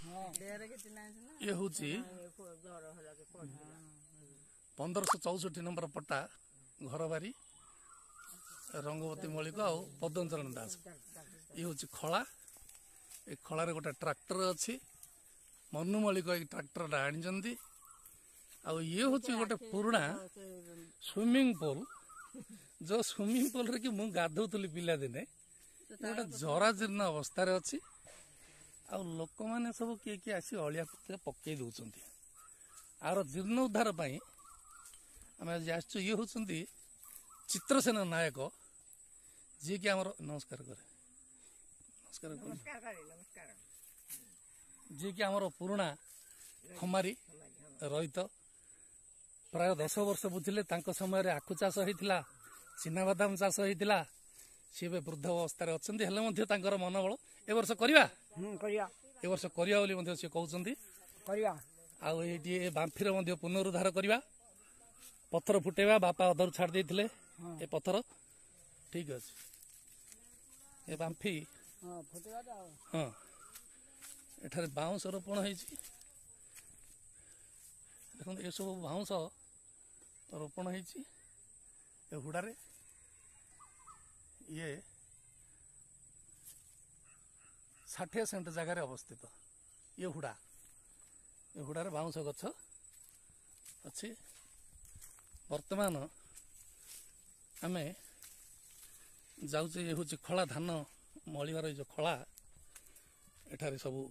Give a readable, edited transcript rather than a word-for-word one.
ये हूँ 1564 नंबर पट्टा घर बारी रंगवती मौलिक आउ पद्मचरण दास। ये हूँ खला। ए खलार गोटे ट्राक्टर अच्छी मनु मौलिक ट्राक्टर आनी। ये हूँ गोटे पुराणा स्विमिंग पूल जो स्विमिंग पूल रे कि मुझे गाधोली पिला दिने गोटे जराजीर्ण अवस्था अच्छी। लोक मैंने सब किए किए आसी अलिया पकई दौरान आर जीर्ण उद्धार आम आज आस। ये हूँ चित्रसेन नायक जी कि आमर नमस्कार करे नमस्कार जी कि आमर पुराणा खमारी रहित प्राय 10 वर्ष बुझिले समय रे आखु चाष होता चिनाबादाम चाष होता सी वृद्ध अवस्था अच्छा मनोबल ए वर्ष करवा ए वर्ष करवा सी कहते बांफीर पुनरुद्धार करवा पत्थर फुटेवा बापा अधर छाड़ देते ए पत्थर ठीक अच्छे ए बांफी हाँ एठारे बाउंस रोपण हो देखो ये सब बाउंस रोपण हो हुड़ारे ये 60 सेंट जगार अवस्थित ये हुड़ारे बाउंस गछ अच्छी। वर्तमान आमे जाऊे ये हूँ खला धान मलिबार जो खला एठारे सबू